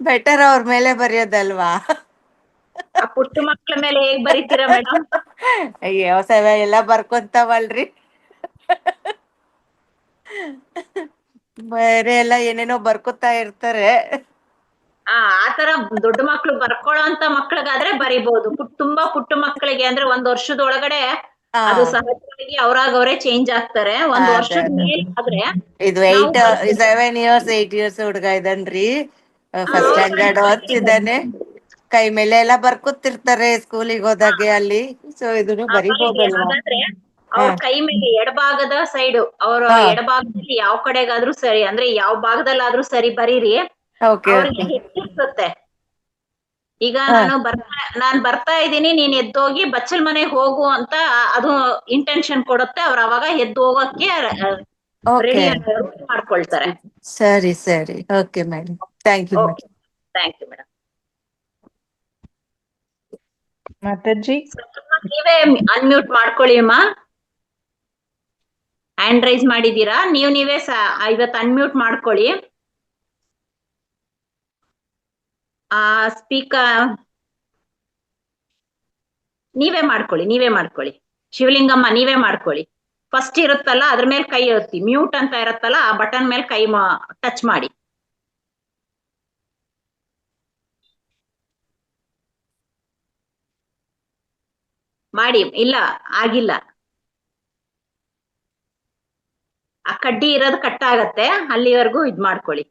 ಬೆಟರ್ ಅವ್ರ ಮೇಲೆ ಬರೆಯೋದಲ್ವಾ? ಆ ಪುಟ್ಟ ಮಕ್ಳ ಮೇಲೆ ಹೇಗ್ ಬರೀತೀರಾ ಮೇಡಮ್? ಅಯ್ಯೋ ಎಲ್ಲ ಬರ್ಕೊಂತಾವಲ್ರಿ. ಬೇರೆ ಎಲ್ಲ ಏನೇನೋ ಬರ್ಕೊತಾ ಇರ್ತಾರೆ. ಆತರ ದೊಡ್ಡ ಮಕ್ಳು ಬರ್ಕೊಳ್ಳೋ ಅಂತ ಮಕ್ಳಿಗಾದ್ರೆ ಬರಿಬಹುದು. ತುಂಬಾ ಪುಟ್ಟ ಮಕ್ಕಳಿಗೆ ಅಂದ್ರೆ 1 ವರ್ಷದೊಳಗಡೆ ಅದು ಸಹಜವಾಗಿ ಅವ್ರಾಗವ್ರೆ ಚೇಂಜ್ ಆಗ್ತಾರೆ. 1 ವರ್ಷದ ಮೇಲೆ ಆದ್ರೆ ಇದು 7 ಇಯರ್ಸ್ 8 ಇಯರ್ಸ್ ಹುಡುಗ ಇದನ್ರಿ, ಫಸ್ಟ್ ಸ್ಟ್ಯಾಂಡರ್ಡ್ ಓದ್ತಿದ್ದಾನೆ. ಕೈ ಮೇಲೆ ಎಲ್ಲ ಬರ್ಕೊತಿರ್ತಾರೆ ಸ್ಕೂಲಿಗೆ ಹೋದಾಗೆ ಅಲ್ಲಿ. ಸೊ ಇದನ್ನು ಬರಿಬಹುದಲ್ವಾ? ಅವ್ರ ಕೈ ಮೇಲೆ ಎಡಭಾಗದ ಸೈಡ್, ಅವ್ರ ಎಡಭಾಗದಲ್ಲಿ ಯಾವ ಕಡೆಗಾದ್ರೂ ಸರಿ, ಅಂದ್ರೆ ಯಾವ ಭಾಗದಲ್ಲಾದ್ರೂ ಸರಿ ಬರೀರಿ. ಅವ್ರಿಗೆ ಹೆಚ್ಚಿಸುತ್ತೆ. ಈಗ ನಾನ್ ಬರ್ತಾ ಇದ್ದೀನಿ, ನೀನ್ ಎದ್ದೋಗಿ ಬಚ್ಚಲ್ ಮನೆಗೆ ಹೋಗು ಅಂತ ಅದು ಇಂಟೆನ್ಷನ್ ಕೊಡುತ್ತೆ. ಅವ್ರ ಅವಾಗ ಎದ್ದು ಹೋಗಕ್ಕೆ ರೆಡಿ ಮಾಡ್ಕೊಳ್ತಾರೆ. ಸರಿ ಸರಿ, okay madam, thank you madam. Thank you madam. Mataji ನೀವೇ ಅನ್ಮ್ಯೂಟ್ ಮಾಡ್ಕೊಳ್ಳಿ ಅಮ್ಮ. ಹ್ಯಾಂಡ್ ರೈಸ್ ಮಾಡಿದೀರಾ, ನೀವೇ ಇವತ್ತು ಅನ್ಮ್ಯೂಟ್ ಮಾಡ್ಕೊಳ್ಳಿ. ಸ್ಪೀಕರ್ ನೀವೇ ಮಾಡ್ಕೊಳ್ಳಿ. ಶಿವಲಿಂಗಮ್ಮ ನೀವೇ ಮಾಡ್ಕೊಳ್ಳಿ. ಫಸ್ಟ್ ಇರುತ್ತಲ್ಲ ಅದ್ರ ಮೇಲೆ ಕೈ ಒತ್ತಿ, ಮ್ಯೂಟ್ ಅಂತ ಇರುತ್ತಲ್ಲ ಆ ಬಟನ್ ಮೇಲೆ ಕೈ ಟಚ್ ಮಾಡಿ. ಇಲ್ಲ ಆಗಿಲ್ಲ. ಆ ಕಡ್ಡಿ ಇರೋದು ಕಟ್ ಆಗತ್ತೆ, ಅಲ್ಲಿವರೆಗೂ ಇದ್ ಮಾಡ್ಕೊಳ್ಳಿ.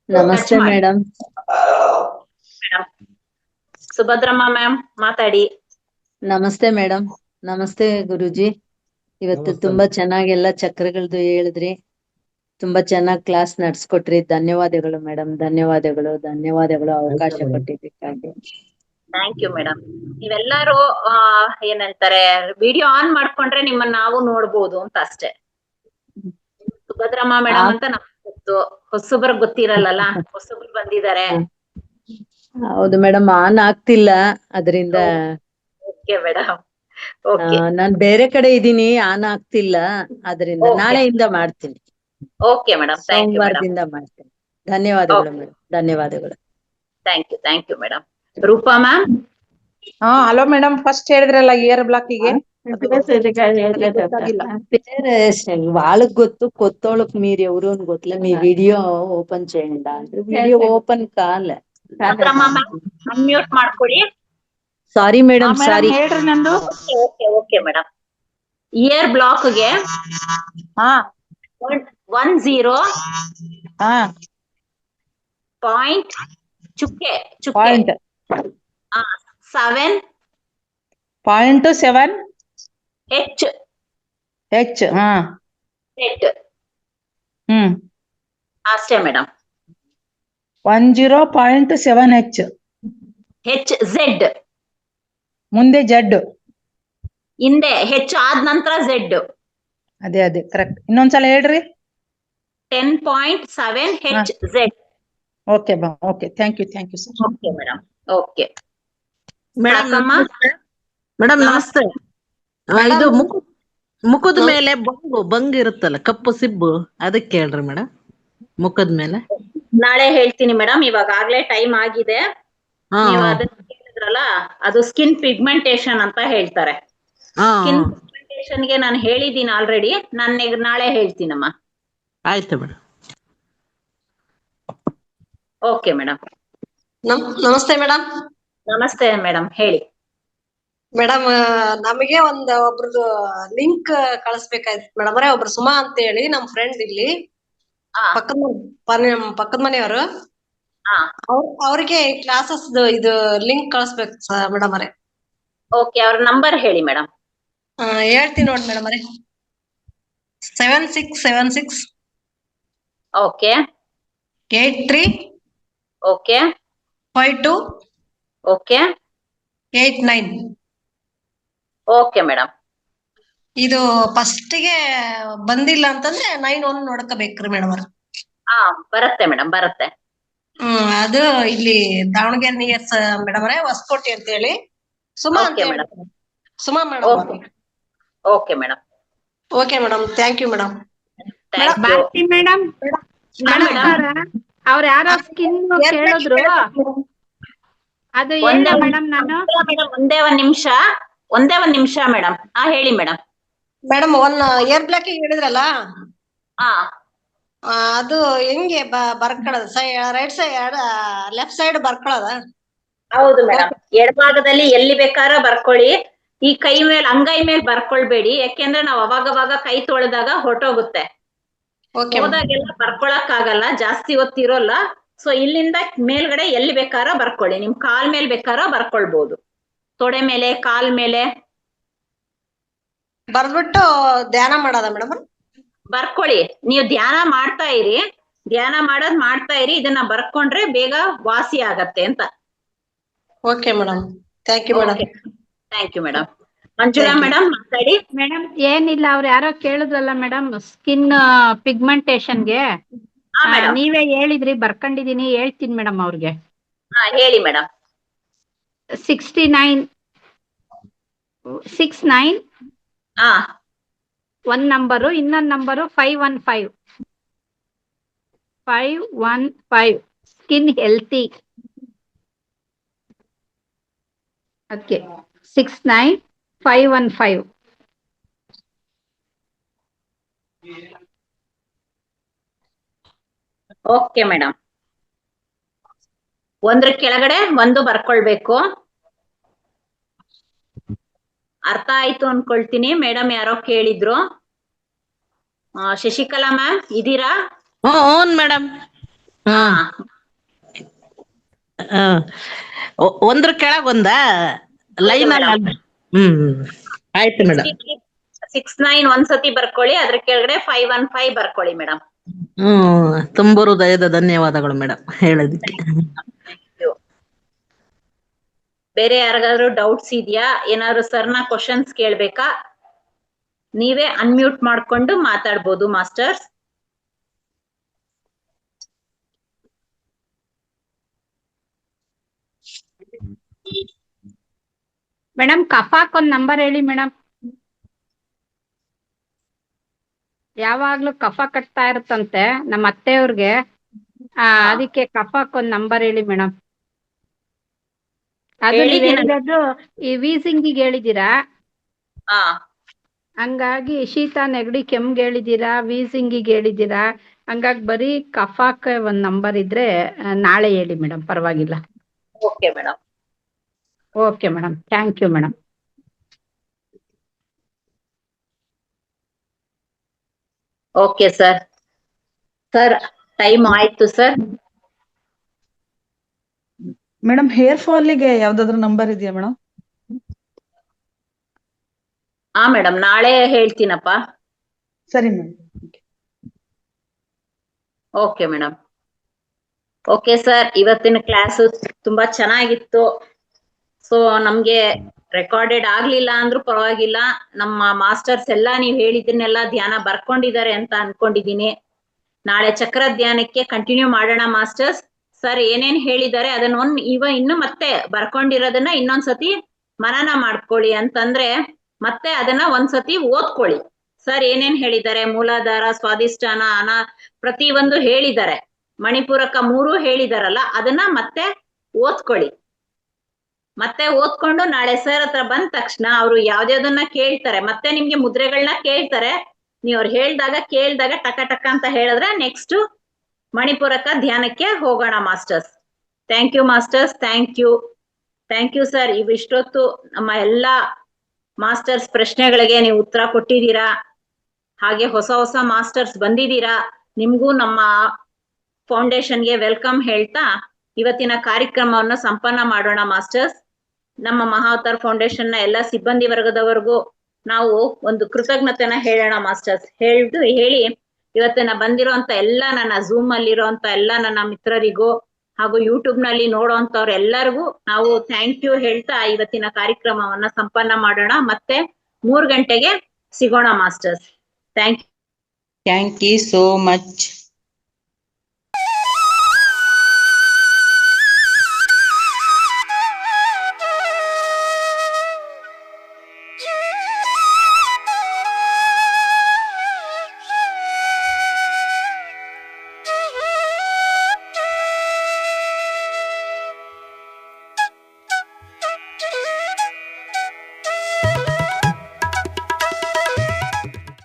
ನಮಸ್ತೆ ಮೇಡಮ್. ಸುಭದ್ರಮ್ಮ ಮ್ಯಾಮ್ ಮಾತಾಡಿ. ನಮಸ್ತೆ ಮೇಡಮ್. ನಮಸ್ತೆ ಗುರುಜಿ. ಇವತ್ತು ತುಂಬಾ ಚೆನ್ನಾಗಿ ಎಲ್ಲ ಚಕ್ರಗಳದ್ದು ಹೇಳಿದ್ರಿ. ತುಂಬಾ ಚೆನ್ನಾಗಿ ಕ್ಲಾಸ್ ನಡ್ಸ್ಕೊಟ್ರಿ. ಧನ್ಯವಾದಗಳು ಮೇಡಮ್, ಧನ್ಯವಾದಗಳು ಅವಕಾಶ ಕೊಟ್ಟಿದ್ದಕ್ಕಾಗಿ. Thank you madam. ನೀವೆಲ್ಲರೂ ಏನಂತಾರೆ ವಿಡಿಯೋ ಆನ್ ಮಾಡ್ಕೊಂಡ್ರೆ ನಿಮ್ಮನ್ನ ನಾವು ನೋಡ್ಬೋದು ಅಂತ ಅಷ್ಟೇ. ಸುಭದ್ರಮ್ಮ ಮೇಡಮ್ ಅಂತ ನಮ್ಗೆ ಗೊತ್ತು, ಹೊಸಬ್ರು ಗೊತ್ತಿರಲ್ಲ, ಹೊಸಬ್ರು ಬಂದಿದ್ದಾರೆ. ಹೌದು ಮೇಡಮ್, ಆನ್ ಆಗ್ತಿಲ್ಲ ಅದರಿಂದ. ಓಕೆ ಮೇಡಮ್, ನಾನ್ ಬೇರೆ ಕಡೆ ಇದೀನಿ, ಆನ್ ಆಗ್ತಿಲ್ಲ ಅದರಿಂದ. ನಾಳೆಯಿಂದ ಮಾಡ್ತೀನಿ. ಓಕೆ ಮೇಡಮ್, ಸೋಮವಾರದಿಂದ ಮಾಡ್ತೀನಿ. ಧನ್ಯವಾದಗಳು ಮೇಡಮ್, ಧನ್ಯವಾದಗಳು. Thank you madam. Roopa ma'am. Hello madam, first ಹೇಳಿದ್ರಲ್ಲ ಇಯರ್ ಬ್ಲಾಕಿಗೆ వాళ్ళకి ಗೊತ್ತು, కొత్తోళ్ళకి మీరు ఎవరు అని ಗೊತ್ತಿಲ್ಲ. మీ వీడియో ఓపెన్ చేయండి ಅಂದ್ರೆ వీడియో ఓపెన్ కాలే. ಅನ್ಮ್ಯೂಟ್ ಮಾಡ್ಕೊಳ್ಳಿ. ಸಾರಿ ಮೇಡಮ್, ಸಾರಿ. ಹೇಳ್ರಿ ನಂದು. Okay madam. ಇಯರ್ ಬ್ಲಾಕ್ಗೆ 10 ಪಾಯಿಂಟ್ ಚುಕ್ಕೆ 7 0.7 H H. ಹಾ. Z ಅಷ್ಟೇ ಮೇಡಮ್. 10.7 H. HZ ಮುಂದೆ ಜಡ್. ಹಿಂದೆ H ಆದ ನಂತರ Z. ಅದೇ ಕರೆಕ್ಟ್. ಇನ್ನೊಂದ್ಸಲ ಹೇಳ್ರಿ. 10.7 HZ. ಓಕೆ ಬಾ. Okay, thank you sir. Okay madam. Okay madam ಸಾಕಮ್ಮ? ಮೇಡಮ್ ನಮಸ್ತೆ. ನಮಸ್ತೆ. ಇದು ಮುಖದ ಮೇಲೆ ಬಂಗ್ ಇರುತ್ತಲ್ಲ, ಕಪ್ಪು ಸಿಬ್ಬು, ಅದಕ್ಕೆ ಹೇಳ್ರಿ ಮೇಡಮ್. ಮುಖದ ಮೇಲೆ ನಾಳೆ ಹೇಳ್ತೀನಿ ಮೇಡಮ್, ಇವಾಗಾಗ್ಲೇ ಟೈಮ್ ಆಗಿದೆ. ಹಾ ನೀವು ಅದನ್ನ ಕೇಳಿದ್ರಲ್ಲ, ಅದು ಸ್ಕಿನ್ ಪಿಗ್ಮೆಂಟೇಶನ್ ಅಂತ ಹೇಳ್ತಾರೆ. ಹಾ ಸ್ಕಿನ್ ಪಿಗ್ಮೆಂಟೇಶನ್ ಗೆ ನಾನು ಹೇಳಿದ್ದೀನಿ ಆಲ್ರೆಡಿ. ನಾನು ನಾಳೆ ಹೇಳ್ತೀನಮ್ಮ. ಆಯ್ತು ಮೇಡಮ್. Okay madam. ನಮಸ್ತೆ ಮೇಡಮ್. ನಮಸ್ತೆ ಮೇಡಮ್, ಹೇಳಿ ಮೇಡಮ್, ನಮಗೆ ಒಬ್ರದ್ದು ಲಿಂಕ್ ಕಳಿಸ್ಬೇಕಾಯ್ತು ಮೇಡಮ್. ಒಬ್ರು ಸುಮಾ ಅಂತ ಹೇಳಿ ನಮ್ ಫ್ರೆಂಡ್ ಇಲ್ಲಿ ಪಕ್ಕದ ಮನೆಯವರು. ಅವ್ರಿಗೆ ಕ್ಲಾಸಸ್ ಇದು ಲಿಂಕ್ ಕಳಿಸ್ಬೇಕು ಮೇಡಮ್ ಅವರೇ. ಓಕೆ, ಅವ್ರ ನಂಬರ್ ಹೇಳಿ ಮೇಡಮ್. ಹೇಳ್ತೀನಿ ನೋಡಿ ಮೇಡಮ್ ಅವರೇ. 7676 okay 83 okay 52 okay 89. Okay madam. ಇದು ಫಸ್ಟ್ ಗೆ ಬಂದಿಲ್ಲ ಅಂತಂದ್ರೆ 91 ನೋಡ್ಕೋಬೇಕ್ರಿ ಮೇಡಮ್ ಅವ್ರ. ಬರುತ್ತೆ ಮೇಡಮ್, ಬರುತ್ತೆ. ಅದು ಇಲ್ಲಿ ದಾವಣಗೆರೆ ನಿಯರ್ಸ್ ಮೇಡಮ್ ಅವರೇ, ಹೊಸಕೋಟೆ ಅಂತ ಹೇಳಿ. ಸುಮಾ ಅಂತ ಹೇಳಿ. Suma madam. Okay madam. Okay madam, thank you madam. Bharati madam, ಅವ್ರ ಯಾರೋ ಸ್ಕಿನ್ ಕೇಳಿದ್ರು, ಅದು ಹೇಳ ಮೇಡಮ್. ನಾನು ಒಂದೇ ಒಂದ್ ನಿಮಿಷ ಮೇಡಮ್. ಹೇಳಿ ಮೇಡಮ್. ಮೇಡಮ್, ಏರ್ ಬ್ಲಾಕ್ ಹೇಳಿದ್ರಲ್ಲ, ಅದು ಹೆಂಗೆ ಬರ್ಕೊಳ್ಳೋದು? ರೈಟ್ ಸೈಡ್, ಲೆಫ್ಟ್ ಸೈಡ್ ಬರ್ಕೊಳ್ಳೋದ? ಹೌದು ಮೇಡಮ್, ಎಡಭಾಗದಲ್ಲಿ ಎಲ್ಲಿ ಬೇಕಾದ್ರೂ ಬರ್ಕೊಳ್ಳಿ. ಈ ಕೈ ಮೇಲೆ, ಅಂಗೈ ಮೇಲೆ ಬರ್ಕೊಳ್ಬೇಡಿ. ಯಾಕೆಂದ್ರೆ ನಾವ್ ಅವಾಗ ಕೈ ತೊಳೆದಾಗ ಹೊರಟೋಗುತ್ತೆ. ಹೋದಾಗೆಲ್ಲ ಬರ್ಕೊಳಕ್ ಆಗಲ್ಲ, ಜಾಸ್ತಿ ಹೊತ್ತಿರೋಲ್ಲ. ಸೊ ಇಲ್ಲಿಂದ ಮೇಲ್ಗಡೆ ಎಲ್ಲಿ ಬೇಕಾದ್ರೂ ಬರ್ಕೊಳ್ಳಿ. ನಿಮ್ ಕಾಲ್ ಮೇಲೆ ಬೇಕಾದ್ರೂ ಬರ್ಕೊಳ್ಬಹುದು, ತೊಡೆ ಮೇಲೆ, ಕಾಲ್ ಮೇಲೆ ಬರ್ಬಿಟ್ಟು ಧ್ಯಾನ ಮಾಡೋದ ಮೇಡಮ್? ಬರ್ಕೊಳ್ಳಿ. ನೀವು ಧ್ಯಾನ ಮಾಡ್ತಾ ಇರಿ, ಮಾಡ್ತಾ ಇರಿ. ಇದನ್ನ ಬರ್ಕೊಂಡ್ರೆ ಬೇಗ ವಾಸಿ ಆಗತ್ತೆ ಅಂತ. Okay madam, thank you madam. Thank you madam. Manjula madam ಮಾತಾಡಿ. ಮೇಡಮ್, ಏನಿಲ್ಲ, ಅವ್ರು ಯಾರೋ ಕೇಳಿದ್ರಲ್ಲ ಮೇಡಮ್ ಸ್ಕಿನ್ ಪಿಗ್ಮೆಂಟೇಶನ್ಗೆ. ನೀವೇ ಹೇಳಿದ್ರಿ, ಬರ್ಕೊಂಡಿದೀನಿ, ಹೇಳ್ತೀನಿ ಮೇಡಮ್ ಅವ್ರಿಗೆ. ಹೇಳಿ ಮೇಡಮ್. 69 ಒಂದ್ ನಂಬರು, ಇನ್ನೊಂದ್ ನಂಬರು 515 ಸ್ಕಿನ್ ಹೆಲ್ತಿ. ಅದಕ್ಕೆ 69515. Okay madam. ಒಂದ್ರ ಕೆಳಗಡೆ ಒಂದು ಬರ್ಕೊಳ್ಬೇಕು. ಅರ್ಥ ಆಯ್ತು ಅನ್ಕೊಳ್ತೀನಿ. ಮೇಡಮ್ ಯಾರೋ ಕೇಳಿದ್ರು. ಶಶಿಕಲಾ ಮ್ಯಾಮ್ ಇದೀರಾ? ಹ್ಞೂ ಮೇಡಮ್. ಒಂದ್ರ ಕೆಳಗ್ ಒಂದ ಲೈನ್ ಅಲ್ಲ? ಆಯ್ತು ಮೇಡಮ್. 69 ಒಂದ್ಸತಿ ಬರ್ಕೊಳ್ಳಿ, ಅದ್ರ ಕೆಳಗಡೆ 515 ಬರ್ಕೊಳ್ಳಿ ಮೇಡಮ್. ತುಂಬ ಹೃದಯದ ಧನ್ಯವಾದಗಳು ಮೇಡಮ್ ಹೇಳೋದಿಕ್ಕೆ. ಬೇರೆ ಯಾರಿಗಾದ್ರೂ ಡೌಟ್ಸ್ ಇದೆಯಾ? ಏನಾದ್ರು ಸರ್ನ ಕ್ವಶನ್ಸ್ ಕೇಳ್ಬೇಕಾ? ನೀವೇ ಅನ್ಮ್ಯೂಟ್ ಮಾಡ್ಕೊಂಡು ಮಾತಾಡ್ಬೋದು ಮಾಸ್ಟರ್ಸ್. ಮೇಡಮ್, ಕಫಾಕ್ ಒಂದ್ ನಂಬರ್ ಹೇಳಿ ಮೇಡಮ್. ಯಾವಾಗ್ಲೂ ಕಫ ಕಟ್ತಾ ಇರುತ್ತಂತೆ ನಮ್ಮ ಅತ್ತೆಯವ್ರಿಗೆ. ಅದಕ್ಕೆ ಕಫಾಕ್ ಒಂದ್ ನಂಬರ್ ಹೇಳಿ ಮೇಡಮ್. ಅದು ನೀವ್ ಹೇಳಿದ್ದು ಈ ವೀಸಿಂಗಿಗೆ ಹೇಳಿದೀರಾ, ಹಂಗಾಗಿ ಶೀತ ನೆಗಡಿ ಕೆಮ್ಗೆ ಹೇಳಿದೀರಾ, ವೀಸಿಂಗಿಗೆ ಹೇಳಿದೀರಾ. ಹಂಗಾಗಿ ಬರೀ ಕಫಾಕ್ ಒಂದ್ ನಂಬರ್ ಇದ್ರೆ ನಾಳೆ ಹೇಳಿ ಮೇಡಮ್, ಪರವಾಗಿಲ್ಲ. Okay madam. Okay madam, thank you madam. Okay sir. Time ಆಯ್ತು ಸರ್. ಮೇಡಮ್ ಹೇರ್ ಫಾಲಿಗೆ ಯಾವ್ದಾದ್ರು ನಂಬರ್ ಇದೆಯಾ ಮೇಡಮ್? ಹಾ ಮೇಡಮ್, ನಾಳೆ ಹೇಳ್ತೀನಪ್ಪ. ಸರಿ madam. Okay madam. Okay sir, ಇವತ್ತಿನ ಕ್ಲಾಸ್ ತುಂಬಾ ಚೆನ್ನಾಗಿತ್ತು. ಸೊ ನಮ್ಗೆ ರೆಕಾರ್ಡೆಡ್ ಆಗ್ಲಿಲ್ಲ ಅಂದ್ರೂ ಪರವಾಗಿಲ್ಲ, ನಮ್ಮ ಮಾಸ್ಟರ್ಸ್ ಎಲ್ಲ ನೀವ್ ಹೇಳಿದ್ದನ್ನೆಲ್ಲ ಧ್ಯಾನ ಬರ್ಕೊಂಡಿದ್ದಾರೆ ಅಂತ ಅನ್ಕೊಂಡಿದೀನಿ. ನಾಳೆ ಚಕ್ರ ಧ್ಯಾನಕ್ಕೆ ಕಂಟಿನ್ಯೂ ಮಾಡೋಣ ಮಾಸ್ಟರ್ಸ್. ಸರ್ ಏನೇನ್ ಹೇಳಿದ್ದಾರೆ ಅದನ್ನ ಇನ್ನು ಮತ್ತೆ ಬರ್ಕೊಂಡಿರೋದನ್ನ ಇನ್ನೊಂದ್ಸತಿ ಮನನ ಮಾಡ್ಕೊಳ್ಳಿ, ಅಂತಂದ್ರೆ ಮತ್ತೆ ಅದನ್ನ ಒಂದ್ಸತಿ ಓದ್ಕೊಳ್ಳಿ. ಸರ್ ಏನೇನ್ ಹೇಳಿದ್ದಾರೆ, ಮೂಲಾಧಾರ, ಸ್ವಾಧಿಷ್ಠಾನ, ಪ್ರತಿ ಒಂದು ಹೇಳಿದ್ದಾರೆ, ಮಣಿಪೂರಕ 3 ಹೇಳಿದಾರಲ್ಲ, ಅದನ್ನ ಮತ್ತೆ ಓದ್ಕೊಳ್ಳಿ. ಮತ್ತೆ ಓದ್ಕೊಂಡು ನಾಳೆ ಸರ್ ಹತ್ರ ಬಂದ ತಕ್ಷಣ ಅವ್ರು ಯಾವ್ದಾವ್ದನ್ನ ಕೇಳ್ತಾರೆ, ಮತ್ತೆ ನಿಮ್ಗೆ ಮುದ್ರೆಗಳನ್ನ ಕೇಳ್ತಾರೆ. ನೀವ್ ಅವ್ರು ಕೇಳ್ದಾಗ ಟಕ ಟಕ ಅಂತ ಹೇಳಿದ್ರೆ ನೆಕ್ಸ್ಟ್ ಮಣಿಪೂರಕ ಧ್ಯಾನಕ್ಕೆ ಹೋಗೋಣ masters. Thank you masters, thank you sir. ಇವಿಷ್ಟೊತ್ತು ನಮ್ಮ ಎಲ್ಲಾ ಮಾಸ್ಟರ್ಸ್ ಪ್ರಶ್ನೆಗಳಿಗೆ ನೀವು ಉತ್ತರ ಕೊಟ್ಟಿದ್ದೀರಾ. ಹಾಗೆ ಹೊಸ ಹೊಸ ಮಾಸ್ಟರ್ಸ್ ಬಂದಿದ್ದೀರಾ, ನಿಮ್ಗೂ ನಮ್ಮ ಫೌಂಡೇಶನ್ಗೆ ವೆಲ್ಕಮ್ ಹೇಳ್ತಾ ಇವತ್ತಿನ ಕಾರ್ಯಕ್ರಮವನ್ನು ಸಂಪನ್ನ ಮಾಡೋಣ ಮಾಸ್ಟರ್ಸ್. ನಮ್ಮ ಮಹಾವತಾರ್ ಫೌಂಡೇಶನ್ ನ ಎಲ್ಲಾ ಸಿಬ್ಬಂದಿ ವರ್ಗದವರೆಗೂ ನಾವು ಒಂದು ಕೃತಜ್ಞತೆನ ಹೇಳೋಣ ಮಾಸ್ಟರ್ಸ್. ಹೇಳಿ ಇವತ್ತಿನ ಬಂದಿರೋಂತ ಎಲ್ಲ ನನ್ನ ಝೂಮ್ ಅಲ್ಲಿರೋಂತ ಎಲ್ಲ ನನ್ನ ಮಿತ್ರರಿಗೂ ಹಾಗೂ ಯೂಟ್ಯೂಬ್ ನಲ್ಲಿ ನೋಡೋಂತವ್ರ ಎಲ್ಲರಿಗೂ ನಾವು ಥ್ಯಾಂಕ್ ಯು ಹೇಳ್ತಾ ಇವತ್ತಿನ ಕಾರ್ಯಕ್ರಮವನ್ನ ಸಂಪನ್ನ ಮಾಡೋಣ. ಮತ್ತೆ 3 ಗಂಟೆಗೆ ಸಿಗೋಣ masters. Thank you so much.